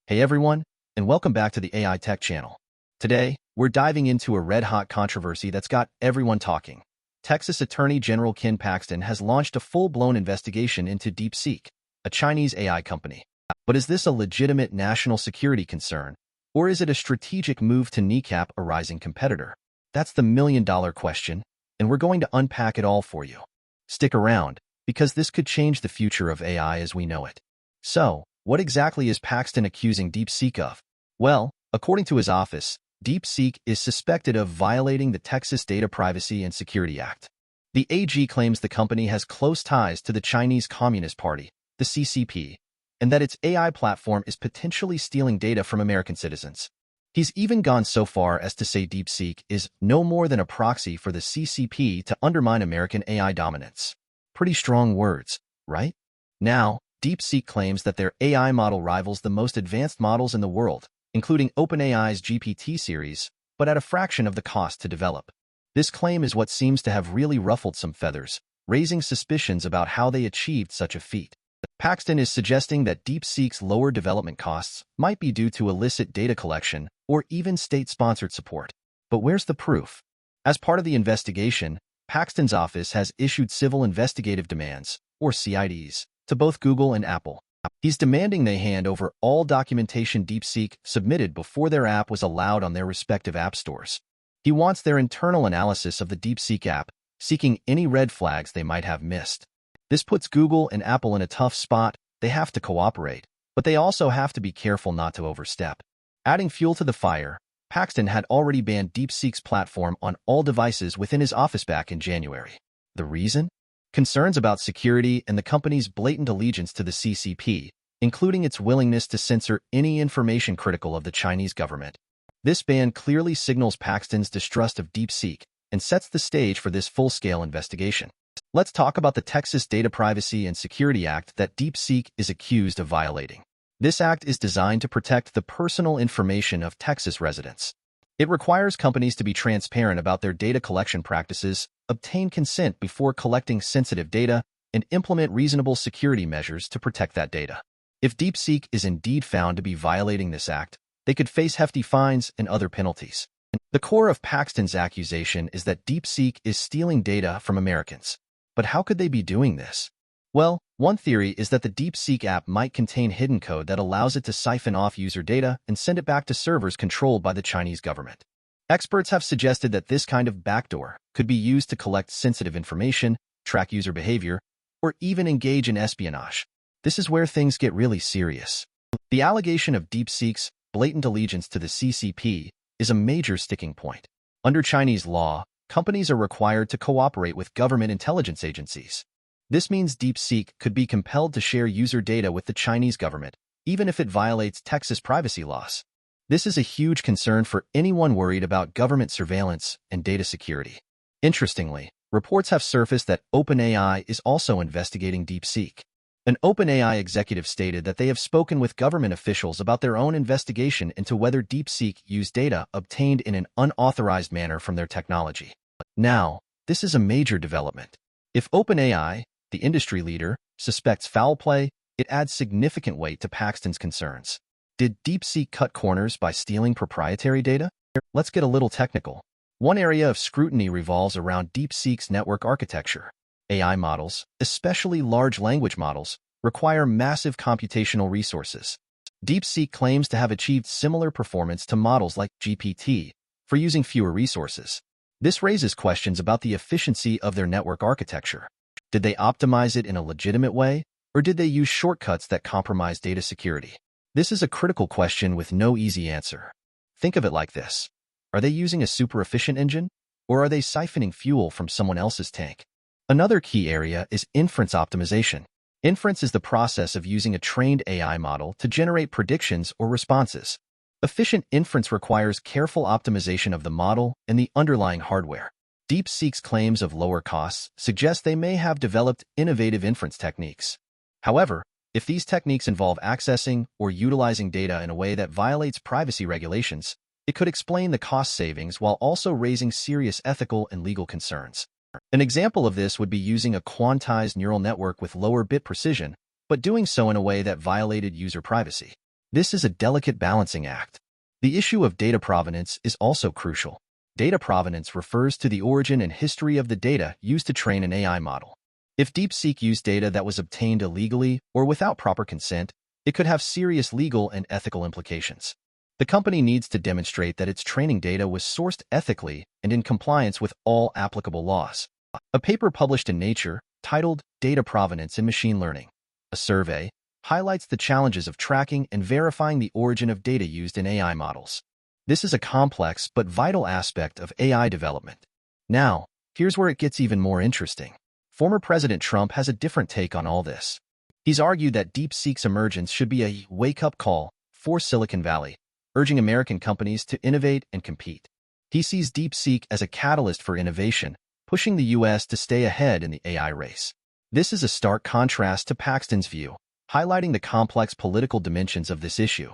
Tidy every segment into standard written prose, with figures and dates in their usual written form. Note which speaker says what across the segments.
Speaker 1: Hey everyone, and welcome back to the AI Tech channel. Today, we're diving into a red-hot controversy that's got everyone talking. Texas Attorney General Ken Paxton has launched a full-blown investigation into DeepSeek, a Chinese AI company. But is this a legitimate national security concern, or is it a strategic move to kneecap a rising competitor? That's the million-dollar question, and we're going to unpack it all for you. Stick around, because this could change the future of AI as we know it. So, what exactly is Paxton accusing DeepSeek of? Well, according to his office, DeepSeek is suspected of violating the Texas Data Privacy and Security Act. The AG claims the company has close ties to the Chinese Communist Party, the CCP, and that its AI platform is potentially stealing data from American citizens. He's even gone so far as to say DeepSeek is no more than a proxy for the CCP to undermine American AI dominance. Pretty strong words, right? Now, DeepSeek claims that their AI model rivals the most advanced models in the world, including OpenAI's GPT series, but at a fraction of the cost to develop. This claim is what seems to have really ruffled some feathers, raising suspicions about how they achieved such a feat. Paxton is suggesting that DeepSeek's lower development costs might be due to illicit data collection or even state-sponsored support. But where's the proof? As part of the investigation, Paxton's office has issued civil investigative demands, or CIDs, to both Google and Apple. He's demanding they hand over all documentation DeepSeek submitted before their app was allowed on their respective app stores. He wants their internal analysis of the DeepSeek app, seeking any red flags they might have missed. This puts Google and Apple in a tough spot. They have to cooperate, but they also have to be careful not to overstep. Adding fuel to the fire, Paxton had already banned DeepSeek's platform on all devices within his office back in January. The reason? Concerns about security and the company's blatant allegiance to the CCP, including its willingness to censor any information critical of the Chinese government. This ban clearly signals Paxton's distrust of DeepSeek and sets the stage for this full-scale investigation. Let's talk about the Texas Data Privacy and Security Act that DeepSeek is accused of violating. This act is designed to protect the personal information of Texas residents. It requires companies to be transparent about their data collection practices, obtain consent before collecting sensitive data, and implement reasonable security measures to protect that data. If DeepSeek is indeed found to be violating this act, they could face hefty fines and other penalties. The core of Paxton's accusation is that DeepSeek is stealing data from Americans. But how could they be doing this? Well, one theory is that the DeepSeek app might contain hidden code that allows it to siphon off user data and send it back to servers controlled by the Chinese government. Experts have suggested that this kind of backdoor could be used to collect sensitive information, track user behavior, or even engage in espionage. This is where things get really serious. The allegation of DeepSeek's blatant allegiance to the CCP is a major sticking point. Under Chinese law, companies are required to cooperate with government intelligence agencies. This means DeepSeek could be compelled to share user data with the Chinese government, even if it violates Texas privacy laws. This is a huge concern for anyone worried about government surveillance and data security. Interestingly, reports have surfaced that OpenAI is also investigating DeepSeek. An OpenAI executive stated that they have spoken with government officials about their own investigation into whether DeepSeek used data obtained in an unauthorized manner from their technology. Now, this is a major development. If OpenAI, the industry leader, suspects foul play, it adds significant weight to Paxton's concerns. Did DeepSeek cut corners by stealing proprietary data? Let's get a little technical. One area of scrutiny revolves around DeepSeek's network architecture. AI models, especially large language models, require massive computational resources. DeepSeek claims to have achieved similar performance to models like GPT for using fewer resources. This raises questions about the efficiency of their network architecture. Did they optimize it in a legitimate way, or did they use shortcuts that compromise data security? This is a critical question with no easy answer. Think of it like this. Are they using a super efficient engine, or are they siphoning fuel from someone else's tank? Another key area is inference optimization. Inference is the process of using a trained AI model to generate predictions or responses. Efficient inference requires careful optimization of the model and the underlying hardware. DeepSeek's claims of lower costs suggest they may have developed innovative inference techniques. However, if these techniques involve accessing or utilizing data in a way that violates privacy regulations, it could explain the cost savings while also raising serious ethical and legal concerns. An example of this would be using a quantized neural network with lower bit precision, but doing so in a way that violated user privacy. This is a delicate balancing act. The issue of data provenance is also crucial. Data provenance refers to the origin and history of the data used to train an AI model. If DeepSeek used data that was obtained illegally or without proper consent, it could have serious legal and ethical implications. The company needs to demonstrate that its training data was sourced ethically and in compliance with all applicable laws. A paper published in Nature, titled Data Provenance in Machine Learning, a survey, highlights the challenges of tracking and verifying the origin of data used in AI models. This is a complex but vital aspect of AI development. Now, here's where it gets even more interesting. Former President Trump has a different take on all this. He's argued that DeepSeek's emergence should be a wake-up call for Silicon Valley, urging American companies to innovate and compete. He sees DeepSeek as a catalyst for innovation, pushing the U.S. to stay ahead in the AI race. This is a stark contrast to Paxton's view, highlighting the complex political dimensions of this issue.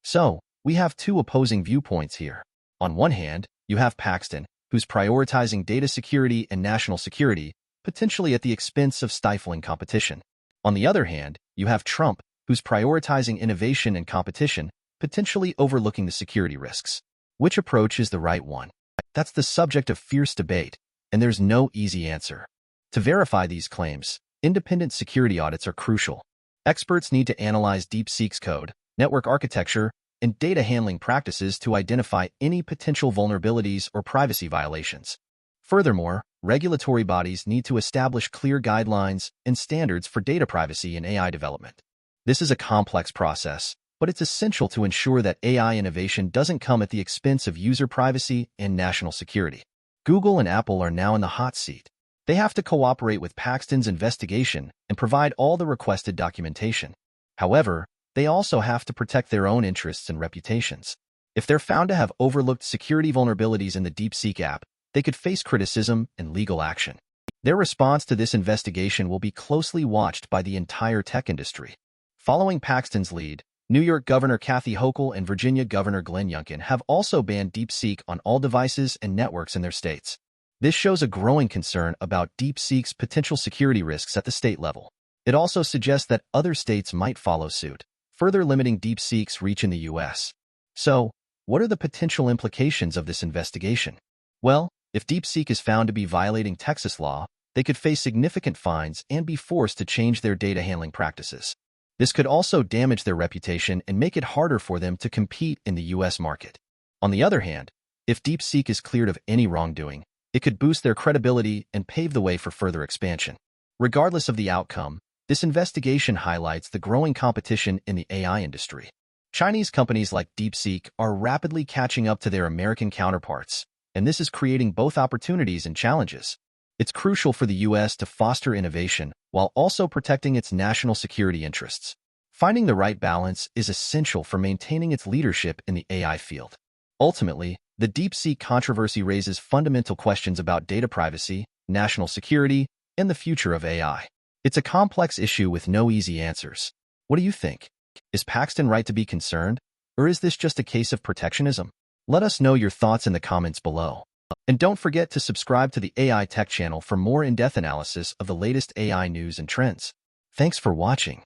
Speaker 1: So, we have two opposing viewpoints here. On one hand, you have Paxton, who's prioritizing data security and national security, potentially at the expense of stifling competition. On the other hand, you have Trump, who's prioritizing innovation and competition, potentially overlooking the security risks. Which approach is the right one? That's the subject of fierce debate, and there's no easy answer. To verify these claims, independent security audits are crucial. Experts need to analyze DeepSeek's code, network architecture, and data handling practices to identify any potential vulnerabilities or privacy violations. Furthermore, regulatory bodies need to establish clear guidelines and standards for data privacy in AI development. This is a complex process, but it's essential to ensure that AI innovation doesn't come at the expense of user privacy and national security. Google and Apple are now in the hot seat. They have to cooperate with Paxton's investigation and provide all the requested documentation. However, they also have to protect their own interests and reputations. If they're found to have overlooked security vulnerabilities in the DeepSeek app, they could face criticism and legal action. Their response to this investigation will be closely watched by the entire tech industry. Following Paxton's lead, New York Governor Kathy Hochul and Virginia Governor Glenn Youngkin have also banned DeepSeek on all devices and networks in their states. This shows a growing concern about DeepSeek's potential security risks at the state level. It also suggests that other states might follow suit, further limiting DeepSeek's reach in the U.S. So, what are the potential implications of this investigation? Well, if DeepSeek is found to be violating Texas law, they could face significant fines and be forced to change their data handling practices. This could also damage their reputation and make it harder for them to compete in the U.S. market. On the other hand, if DeepSeek is cleared of any wrongdoing, it could boost their credibility and pave the way for further expansion. Regardless of the outcome, this investigation highlights the growing competition in the AI industry. Chinese companies like DeepSeek are rapidly catching up to their American counterparts, and this is creating both opportunities and challenges. It's crucial for the U.S. to foster innovation while also protecting its national security interests. Finding the right balance is essential for maintaining its leadership in the AI field. Ultimately, the DeepSeek controversy raises fundamental questions about data privacy, national security, and the future of AI. It's a complex issue with no easy answers. What do you think? Is Paxton right to be concerned, or is this just a case of protectionism? Let us know your thoughts in the comments below. And don't forget to subscribe to the AI Tech channel for more in-depth analysis of the latest AI news and trends. Thanks for watching.